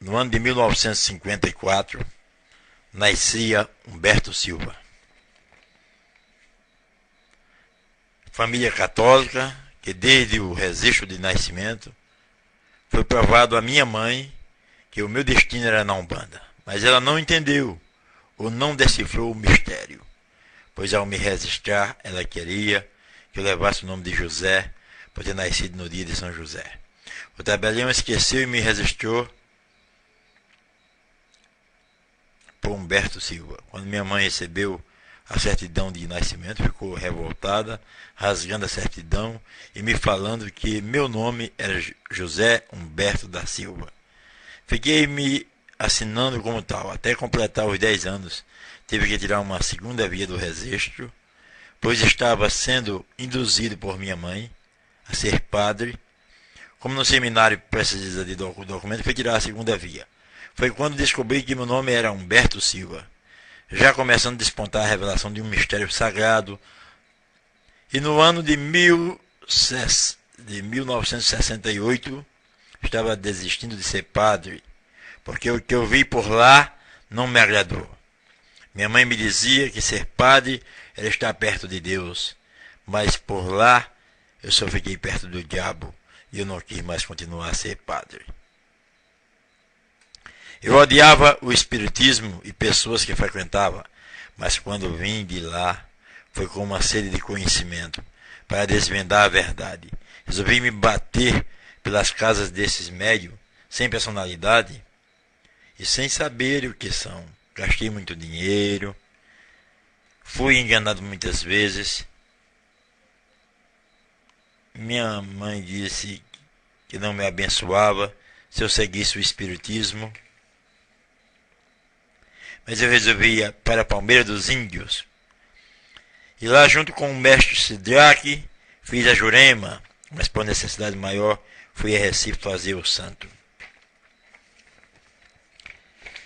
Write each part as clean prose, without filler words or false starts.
No ano de 1954, nascia Humberto Silva. Família católica, que desde o registro de nascimento foi provado à minha mãe que o meu destino era na Umbanda. Mas ela não entendeu ou não decifrou o mistério, pois ao me registrar ela queria que eu levasse o nome de José por ter nascido no dia de São José. O tabelião esqueceu e me registrou por Humberto Silva. Quando minha mãe recebeu a certidão de nascimento, ficou revoltada, rasgando a certidão e me falando que meu nome era José Humberto da Silva. Fiquei me assinando como tal, até completar os 10 anos. Tive que tirar uma segunda via do registro, pois estava sendo induzido por minha mãe a ser padre. Como no seminário precisa de documento, fui tirar a segunda via. Foi quando descobri que meu nome era Humberto Silva, já começando a despontar a revelação de um mistério sagrado. E no ano de 1968, estava desistindo de ser padre, porque o que eu vi por lá não me agradou. Minha mãe me dizia que ser padre era estar perto de Deus, mas por lá eu só fiquei perto do diabo e eu não quis mais continuar a ser padre. Eu odiava o espiritismo e pessoas que frequentava, mas quando vim de lá, foi com uma sede de conhecimento, para desvendar a verdade. Resolvi me bater pelas casas desses médios, sem personalidade e sem saber o que são. Gastei muito dinheiro, fui enganado muitas vezes. Minha mãe disse que não me abençoava se eu seguisse o espiritismo. Mas eu resolvi ir para a Palmeira dos Índios. E lá, junto com o mestre Sidraque, fiz a Jurema, mas por necessidade maior, fui a Recife fazer o santo.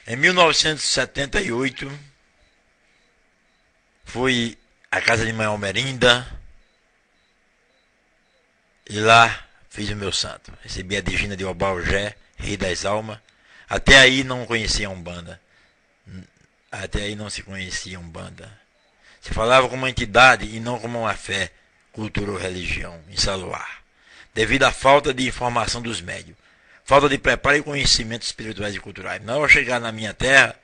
Em 1978, fui à casa de Mãe Almerinda e lá fiz o meu santo. Recebi a Digina de Obaugé, Rei das Almas. Até aí não conhecia a Umbanda. Até aí não se conhecia Umbanda. Se falava como uma entidade e não como uma fé, cultura ou religião, em Saluar, devido à falta de informação dos médios, falta de preparo e conhecimentos espirituais e culturais. Mas ao chegar na minha terra,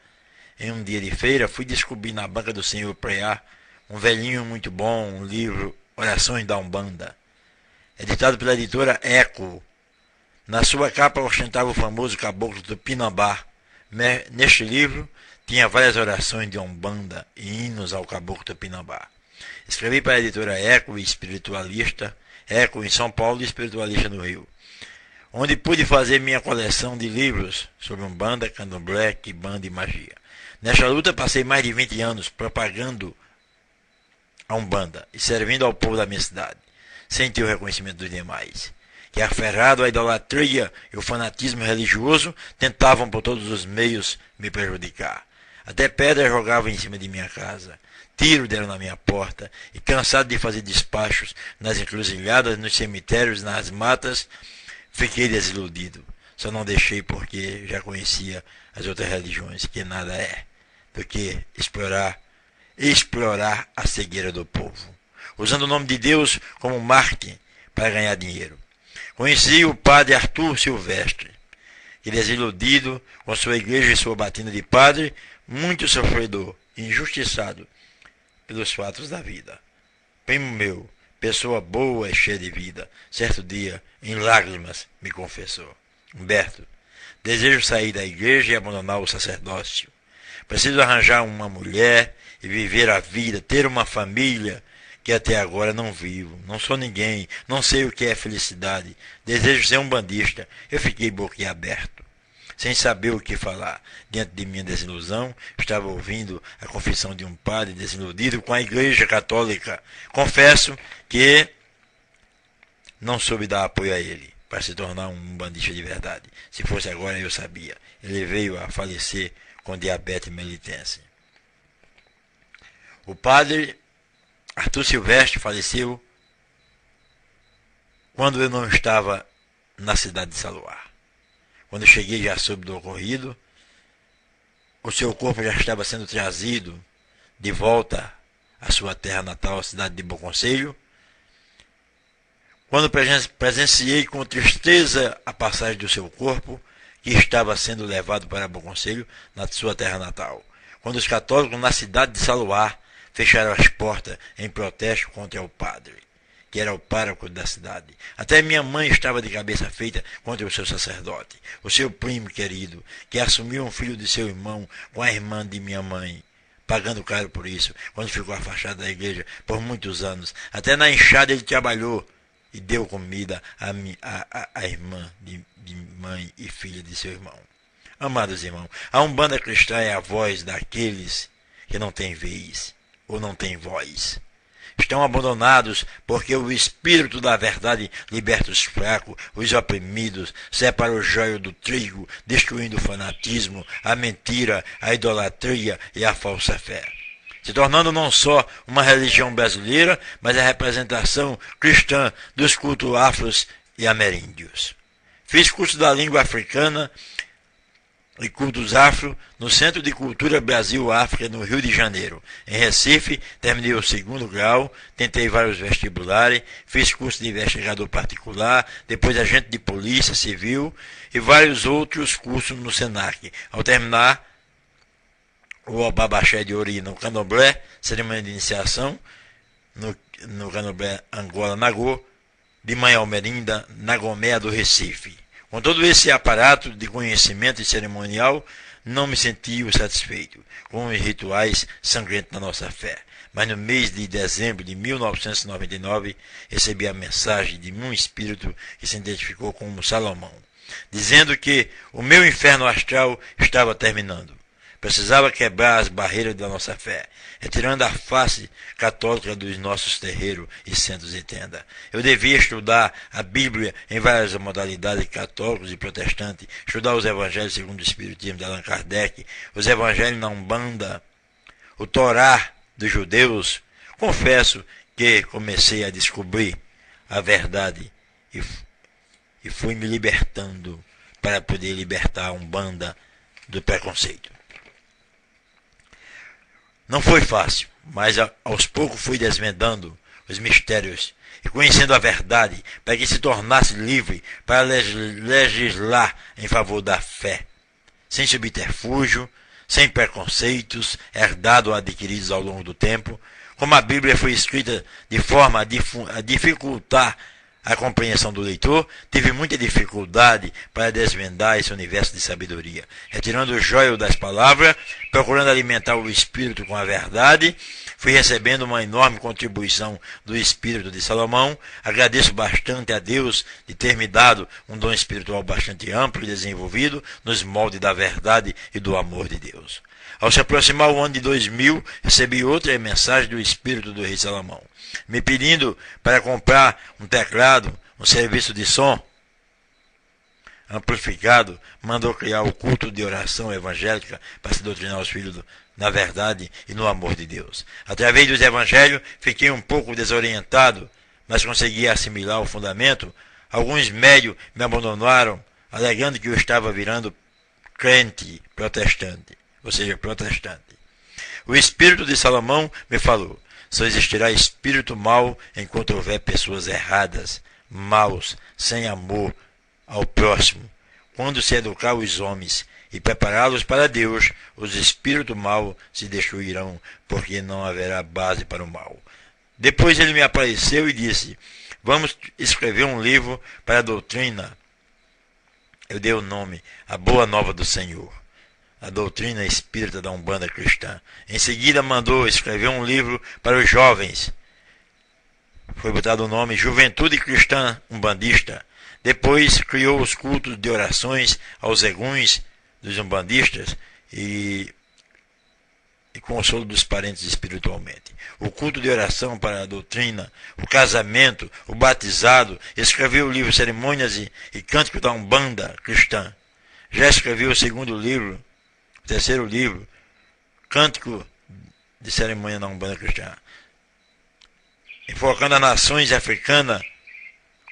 em um dia de feira, fui descobrir na banca do senhor Preá um velhinho muito bom, um livro, Orações da Umbanda, editado pela editora Eco. Na sua capa ostentava o famoso caboclo do Pinambá. Neste livro, tinha várias orações de Umbanda e hinos ao caboclo Tupinambá. Escrevi para a editora Eco e Espiritualista, Eco em São Paulo e Espiritualista no Rio, onde pude fazer minha coleção de livros sobre Umbanda, Candomblé, Quimbanda e magia. Nesta luta passei mais de 20 anos propagando a Umbanda e servindo ao povo da minha cidade, sem ter o reconhecimento dos demais, que aferrado à idolatria e o fanatismo religioso tentavam por todos os meios me prejudicar. Até pedras jogavam em cima de minha casa, tiro deram na minha porta, e cansado de fazer despachos nas encruzilhadas, nos cemitérios, nas matas, fiquei desiludido. Só não deixei porque já conhecia as outras religiões, que nada é do que explorar a cegueira do povo, usando o nome de Deus como marketing para ganhar dinheiro. Conheci o padre Arthur Silvestre, que desiludido com sua igreja e sua batina de padre, muito sofredor, injustiçado pelos fatos da vida. Primo meu, pessoa boa e cheia de vida, certo dia, em lágrimas, me confessou: Humberto, desejo sair da igreja e abandonar o sacerdócio. Preciso arranjar uma mulher e viver a vida, ter uma família que até agora não vivo. Não sou ninguém, não sei o que é felicidade. Desejo ser um bandista. Eu fiquei boquiaberto, sem saber o que falar. Diante de minha desilusão, estava ouvindo a confissão de um padre desiludido com a Igreja Católica. Confesso que não soube dar apoio a ele para se tornar um bandista de verdade. Se fosse agora, eu sabia. Ele veio a falecer com diabetes mellitus. O padre Arthur Silvestre faleceu quando eu não estava na cidade de Saluar. Quando cheguei já soube do ocorrido. O seu corpo já estava sendo trazido de volta à sua terra natal, a cidade de Bom Conselho. Quando presenciei com tristeza a passagem do seu corpo, que estava sendo levado para Bom Conselho, na sua terra natal. Quando os católicos na cidade de Saluá fecharam as portas em protesto contra o padre, que era o pároco da cidade. Até minha mãe estava de cabeça feita contra o seu sacerdote, o seu primo querido, que assumiu um filho de seu irmão com a irmã de minha mãe, pagando caro por isso, quando ficou afastado da igreja por muitos anos. Até na enxada ele trabalhou e deu comida à irmã de mãe e filha de seu irmão. Amados irmãos, a Umbanda cristã é a voz daqueles que não têm vez ou não têm voz. Estão abandonados porque o Espírito da verdade liberta os fracos, os oprimidos, separa o joio do trigo, destruindo o fanatismo, a mentira, a idolatria e a falsa fé, se tornando não só uma religião brasileira, mas a representação cristã dos cultos afros e ameríndios. Fiz curso da língua africana e cultos afro no Centro de Cultura Brasil-África, no Rio de Janeiro. Em Recife, terminei o 2º grau, tentei vários vestibulares, fiz curso de investigador particular, depois agente de polícia civil e vários outros cursos no SENAC. Ao terminar o Obabaxé de Ori no Candomblé, cerimônia de iniciação, no Candomblé Angola Nagô, de Manhalmerinda, Nagomé do Recife. Com todo esse aparato de conhecimento e cerimonial, não me senti satisfeito com os rituais sangrentos da nossa fé. Mas no mês de dezembro de 1999, recebi a mensagem de um espírito que se identificou como Salomão, dizendo que o meu inferno astral estava terminando. Precisava quebrar as barreiras da nossa fé, retirando a face católica dos nossos terreiros e centros de tenda. Eu devia estudar a Bíblia em várias modalidades, católicos e protestantes, estudar os evangelhos segundo o Espiritismo de Allan Kardec, os evangelhos na Umbanda, o Torá dos judeus. Confesso que comecei a descobrir a verdade e fui me libertando para poder libertar a Umbanda do preconceito. Não foi fácil, mas aos poucos fui desvendando os mistérios e conhecendo a verdade para que se tornasse livre para legislar em favor da fé, sem subterfúgio, sem preconceitos herdados ou adquiridos ao longo do tempo, como a Bíblia foi escrita de forma a dificultar a compreensão do leitor, tive muita dificuldade para desvendar esse universo de sabedoria, retirando o joio das palavras, procurando alimentar o espírito com a verdade. Fui recebendo uma enorme contribuição do espírito de Salomão. Agradeço bastante a Deus de ter me dado um dom espiritual bastante amplo e desenvolvido nos moldes da verdade e do amor de Deus. Ao se aproximar o ano de 2000, recebi outra mensagem do espírito do rei Salomão, me pedindo para comprar um teclado, um serviço de som amplificado. Mandou criar o culto de oração evangélica para se doutrinar os filhos na verdade e no amor de Deus. Através dos evangelhos, fiquei um pouco desorientado, mas consegui assimilar o fundamento. Alguns médios me abandonaram, alegando que eu estava virando crente protestante, ou seja, protestante. O espírito de Salomão me falou: só existirá espírito mau enquanto houver pessoas erradas, maus, sem amor ao próximo. Quando se educar os homens e prepará-los para Deus, os espíritos maus se destruirão, porque não haverá base para o mal. Depois ele me apareceu e disse: vamos escrever um livro para a doutrina. Eu dei o nome A Boa Nova do Senhor, a doutrina espírita da Umbanda cristã. Em seguida mandou escrever um livro para os jovens. Foi botado o nome Juventude Cristã Umbandista. Depois criou os cultos de orações aos eguns dos umbandistas e consolo dos parentes espiritualmente. O culto de oração para a doutrina, o casamento, o batizado. Escreveu o livro Cerimônias e Cânticos da Umbanda Cristã. Já escreveu o 2º livro, o 3º livro, Cântico de Cerimônia na Umbanda Cristã, enfocando as nações africanas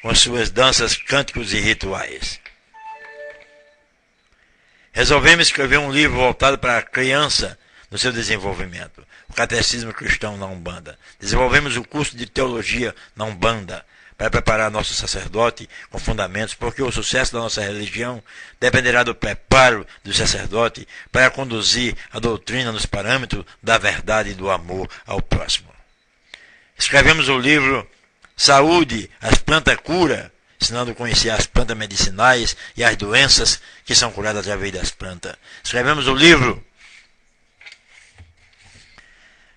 com suas danças, cânticos e rituais. Resolvemos escrever um livro voltado para a criança no seu desenvolvimento. O Catecismo Cristão na Umbanda. Desenvolvemos o curso de Teologia na Umbanda para preparar nosso sacerdote com fundamentos, porque o sucesso da nossa religião dependerá do preparo do sacerdote para conduzir a doutrina nos parâmetros da verdade e do amor ao próximo. Escrevemos o livro Saúde, as plantas cura, ensinando a conhecer as plantas medicinais e as doenças que são curadas através das plantas. Escrevemos o livro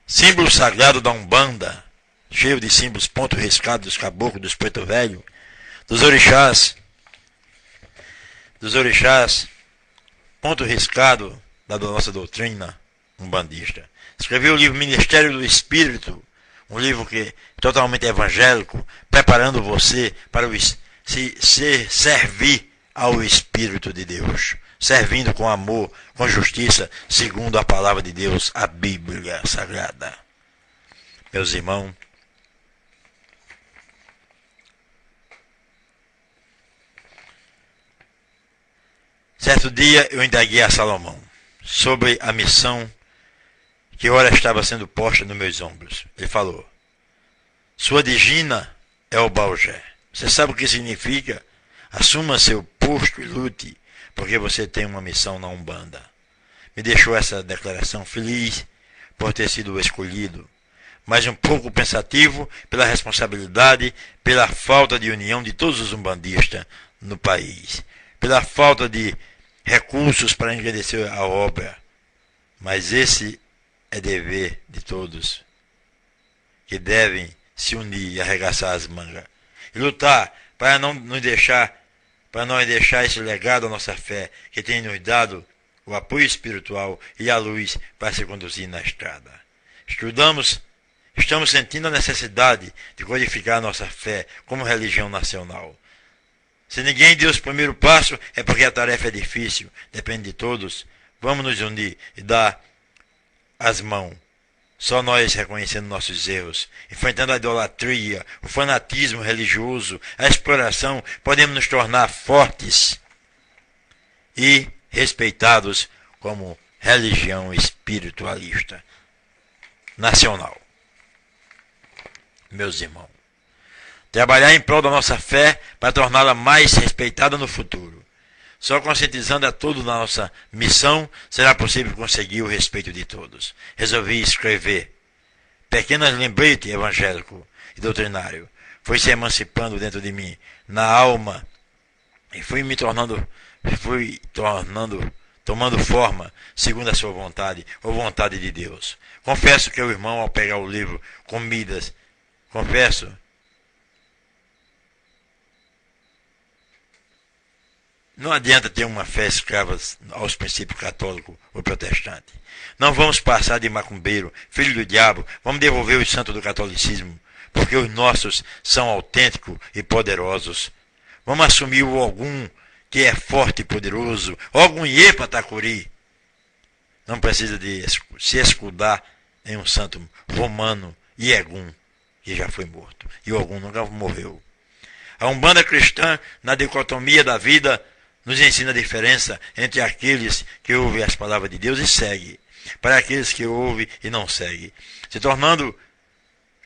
Símbolo Sagrado da Umbanda, cheio de símbolos, ponto riscado dos caboclos, dos preto velho, dos orixás, ponto riscado da nossa doutrina umbandista. Escrevi o livro Ministério do Espírito, um livro que é totalmente evangélico, preparando você para servir ao Espírito de Deus, servindo com amor, com justiça, segundo a palavra de Deus, a Bíblia Sagrada. Meus irmãos, certo dia eu indaguei a Salomão sobre a missão que ora estava sendo posta nos meus ombros. Ele falou: sua digina é o Baogé. Você sabe o que significa? Assuma seu posto e lute, porque você tem uma missão na Umbanda. Me deixou essa declaração feliz por ter sido escolhido, mas um pouco pensativo pela responsabilidade, pela falta de união de todos os umbandistas no país, pela falta de recursos para engrandecer a obra. Mas esse é dever de todos, que devem se unir e arregaçar as mangas e lutar para não deixar esse legado à nossa fé, que tem nos dado o apoio espiritual e a luz para se conduzir na estrada. Estamos sentindo a necessidade de codificar a nossa fé como religião nacional. Se ninguém deu o primeiro passo, é porque a tarefa é difícil, depende de todos. Vamos nos unir e dar as mãos. Só nós reconhecendo nossos erros, enfrentando a idolatria, o fanatismo religioso, a exploração, podemos nos tornar fortes e respeitados como religião espiritualista nacional. Meus irmãos, trabalhar em prol da nossa fé para torná-la mais respeitada no futuro. Só conscientizando a todos da nossa missão será possível conseguir o respeito de todos. Resolvi escrever pequenas lembrete evangélico e doutrinário. Foi se emancipando dentro de mim, na alma, e fui tomando forma segundo a sua vontade, ou vontade de Deus. Confesso que o irmão, ao pegar o livro Comidas, não adianta ter uma fé escrava aos princípios católico ou protestante. Não vamos passar de macumbeiro, filho do diabo, vamos devolver os santos do catolicismo, porque os nossos são autênticos e poderosos. Vamos assumir o Ogum, que é forte e poderoso, Ogum Iepa Tacuri. Não precisa de se escudar em um santo romano, Iegum, que já foi morto, e Ogum nunca morreu. A Umbanda cristã, na dicotomia da vida, nos ensina a diferença entre aqueles que ouvem as palavras de Deus e seguem, para aqueles que ouvem e não seguem, se tornando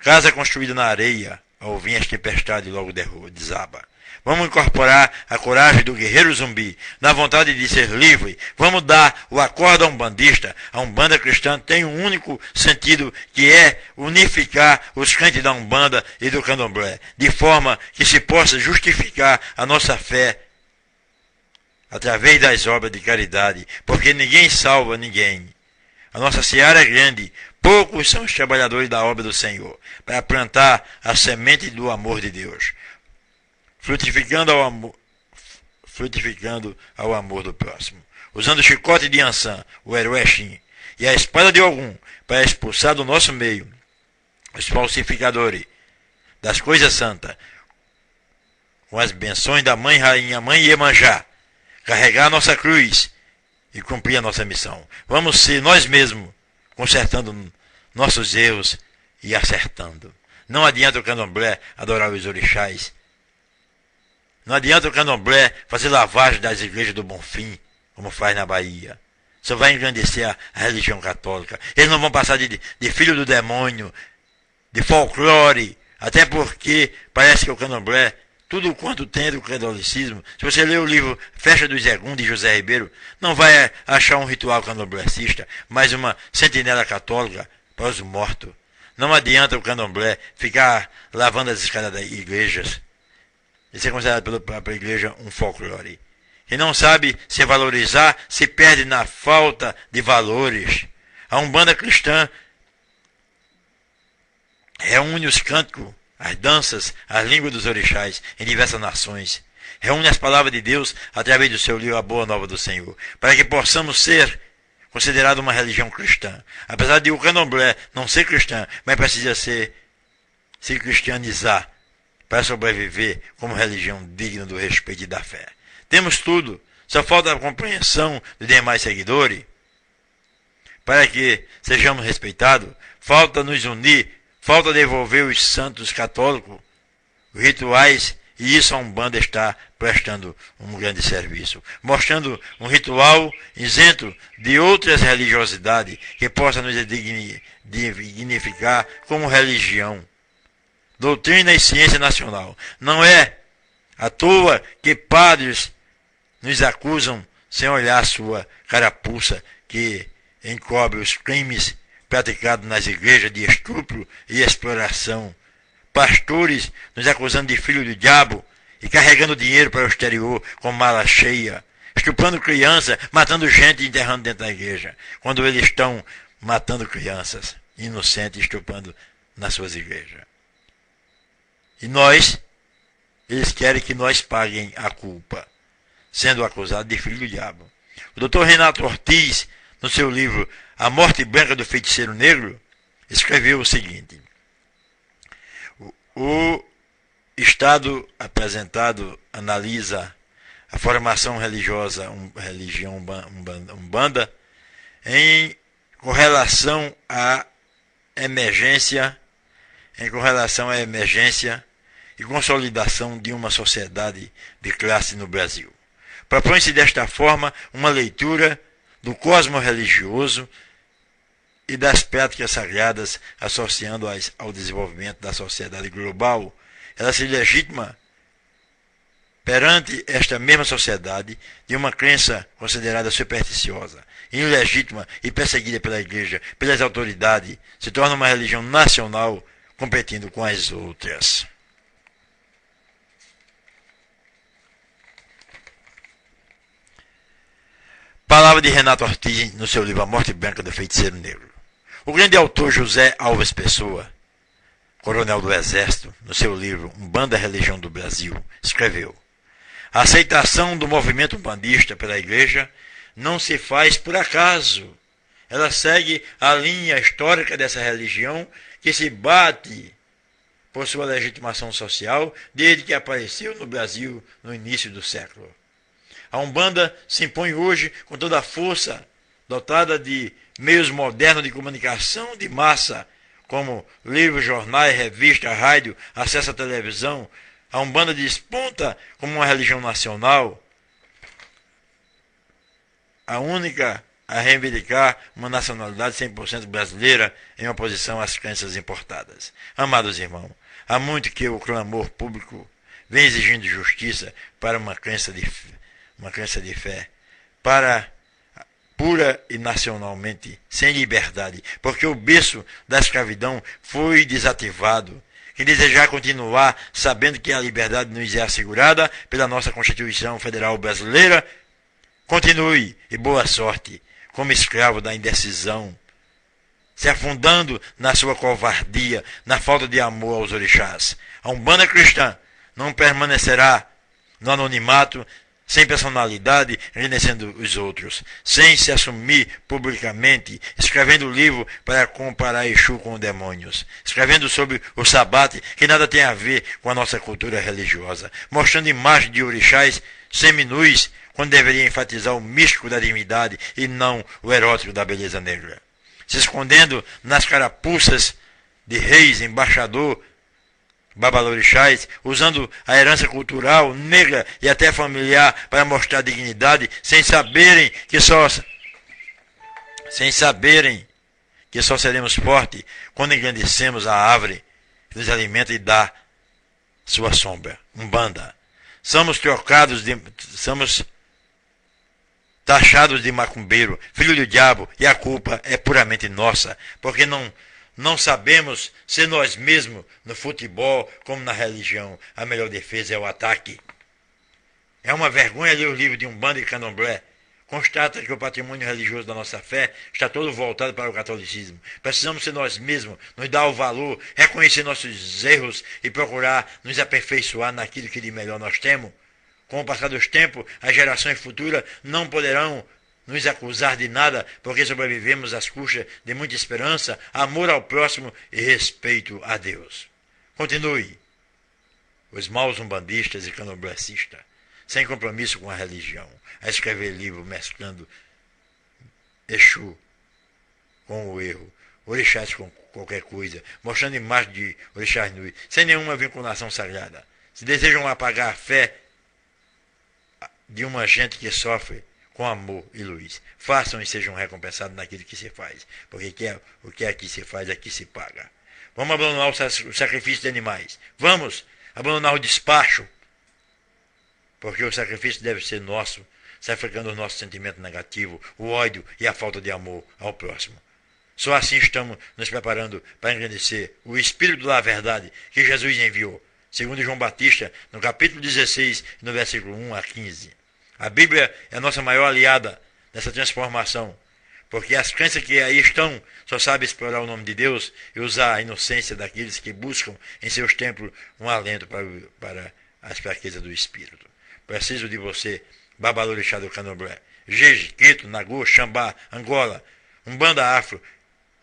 casa construída na areia, ao vir as tempestades logo desaba. Vamos incorporar a coragem do guerreiro zumbi, na vontade de ser livre. Vamos dar o acordo a umbandista. A Umbanda cristã tem um único sentido, que é unificar os crentes da Umbanda e do Candomblé, de forma que se possa justificar a nossa fé através das obras de caridade, porque ninguém salva ninguém. A nossa seara é grande, poucos são os trabalhadores da obra do Senhor, para plantar a semente do amor de Deus, frutificando ao amor do próximo, usando o chicote de Ansan, o Eruexim, e a espada de Ogum, para expulsar do nosso meio os falsificadores das coisas santas, com as benções da Mãe Rainha, Mãe Iemanjá, carregar a nossa cruz e cumprir a nossa missão. Vamos ser nós mesmos, consertando nossos erros e acertando. Não adianta o candomblé adorar os orixás. Não adianta o candomblé fazer lavagem das igrejas do Bonfim, como faz na Bahia. Só vai engrandecer a religião católica. Eles não vão passar de filho do demônio, de folclore, até porque parece que o candomblé, tudo quanto tem do catolicismo, se você ler o livro Festa dos Egun, de José Ribeiro, não vai achar um ritual candomblécista, mas uma sentinela católica para os mortos. Não adianta o candomblé ficar lavando as escadas das igrejas. Isso é considerado pela igreja um folclore. Quem não sabe se valorizar, se perde na falta de valores. A Umbanda cristã reúne os cânticos, as danças, as línguas dos orixás em diversas nações. Reúne as palavras de Deus através do seu livro A Boa Nova do Senhor, para que possamos ser considerados uma religião cristã. Apesar de o candomblé não ser cristã, mas precisa se cristianizar para sobreviver como religião digna do respeito e da fé. Temos tudo, só falta a compreensão dos demais seguidores para que sejamos respeitados. Falta nos unir, falta devolver os santos católicos, os rituais, e isso a Umbanda está prestando um grande serviço, mostrando um ritual isento de outras religiosidades que possa nos dignificar como religião. Doutrina e ciência nacional. Não é à toa que padres nos acusam sem olhar a sua carapuça que encobre os crimes praticados nas igrejas de estupro e exploração. Pastores nos acusando de filho do diabo e carregando dinheiro para o exterior com mala cheia, estuprando crianças, matando gente e enterrando dentro da igreja, quando eles estão matando crianças inocentes, estuprando nas suas igrejas. E eles querem que nós paguem a culpa, sendo acusados de filho do diabo. O Dr. Renato Ortiz, no seu livro A Morte Branca do Feiticeiro Negro, escreveu o seguinte: o Estado apresentado analisa a formação religiosa, religião umbanda, em correlação à emergência e consolidação de uma sociedade de classe no Brasil. Propõe-se desta forma uma leitura do cosmos religioso e das práticas sagradas associando-as ao desenvolvimento da sociedade global. Ela se legitima perante esta mesma sociedade de uma crença considerada supersticiosa, ilegítima e perseguida pela Igreja, pelas autoridades, se torna uma religião nacional competindo com as outras. Palavra de Renato Ortiz no seu livro A Morte Branca do Feiticeiro Negro. O grande autor José Alves Pessoa, coronel do Exército, no seu livro Umbanda, Religião do Brasil, escreveu: a aceitação do movimento umbandista pela Igreja não se faz por acaso. Ela segue a linha histórica dessa religião que se bate por sua legitimação social desde que apareceu no Brasil no início do século. A Umbanda se impõe hoje com toda a força, dotada de meios modernos de comunicação de massa, como livros, jornais, revistas, rádio, acesso à televisão. A Umbanda desponta como uma religião nacional, a única a reivindicar uma nacionalidade 100% brasileira em oposição às crenças importadas. Amados irmãos, há muito que o clamor público vem exigindo justiça para uma crença de fé, para pura e nacionalmente sem liberdade, porque o berço da escravidão foi desativado. Quem desejar continuar sabendo que a liberdade nos é assegurada pela nossa Constituição Federal Brasileira, continue e boa sorte como escravo da indecisão, se afundando na sua covardia, na falta de amor aos orixás. A Umbanda cristã não permanecerá no anonimato, sem personalidade, reconhecendo os outros, sem se assumir publicamente, escrevendo livro para comparar Exu com demônios, escrevendo sobre o sabate, que nada tem a ver com a nossa cultura religiosa, mostrando imagens de orixás seminus, quando deveria enfatizar o místico da divindade e não o erótico da beleza negra, se escondendo nas carapuças de reis, embaixador, babalorixás, usando a herança cultural, negra e até familiar para mostrar dignidade, sem saberem que só seremos fortes quando engrandecemos a árvore que nos alimenta e dá sua sombra. Umbanda. Somos taxados de macumbeiro, filho do diabo, e a culpa é puramente nossa, porque não sabemos ser nós mesmos no futebol como na religião. A melhor defesa é o ataque. É uma vergonha ler o livro de Umbanda e Candomblé. Constata que o patrimônio religioso da nossa fé está todo voltado para o catolicismo. Precisamos ser nós mesmos, nos dar o valor, reconhecer nossos erros e procurar nos aperfeiçoar naquilo que de melhor nós temos. Com o passar dos tempos, as gerações futuras não poderão nos acusar de nada, porque sobrevivemos às custas de muita esperança, amor ao próximo e respeito a Deus. Continue. Os maus umbandistas e candomblecistas, sem compromisso com a religião, a escrever livro mesclando Exu com o erro, orixás com qualquer coisa, mostrando imagem de orixás nus, sem nenhuma vinculação sagrada. Se desejam apagar a fé de uma gente que sofre com amor e luz, façam e sejam recompensados naquilo que se faz, porque o que aqui se faz, aqui se paga. Vamos abandonar o sacrifício de animais. Vamos abandonar o despacho, porque o sacrifício deve ser nosso, sacrificando o nosso sentimento negativo, o ódio e a falta de amor ao próximo. Só assim estamos nos preparando para engrandecer o Espírito da Verdade que Jesus enviou, segundo João Batista, no capítulo 16, no versículo 1 a 15. A Bíblia é a nossa maior aliada nessa transformação, porque as crenças que aí estão só sabem explorar o nome de Deus e usar a inocência daqueles que buscam em seus templos um alento para as fraquezas do Espírito. Preciso de você, babalorixá do Candomblé, Jeje, Quito, Nagô, Xambá, Angola, Umbanda Afro,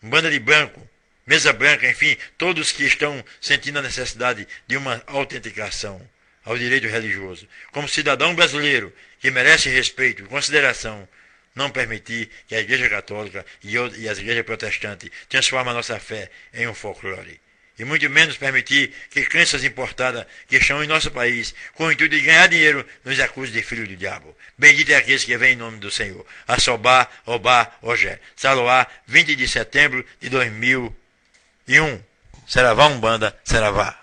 Umbanda de Branco, Mesa Branca, enfim, todos que estão sentindo a necessidade de uma autenticação ao direito religioso. Como cidadão brasileiro que merece respeito e consideração, não permitir que a Igreja Católica e as igrejas protestantes transformem a nossa fé em um folclore. E muito menos permitir que crenças importadas que estão em nosso país, com o intuito de ganhar dinheiro, nos acusem de filho do diabo. Bendito é aqueles que vêm em nome do Senhor. Assobá, Obá, Ogé. Saloá, 20 de setembro de 2001. Saravá Umbanda, Saravá.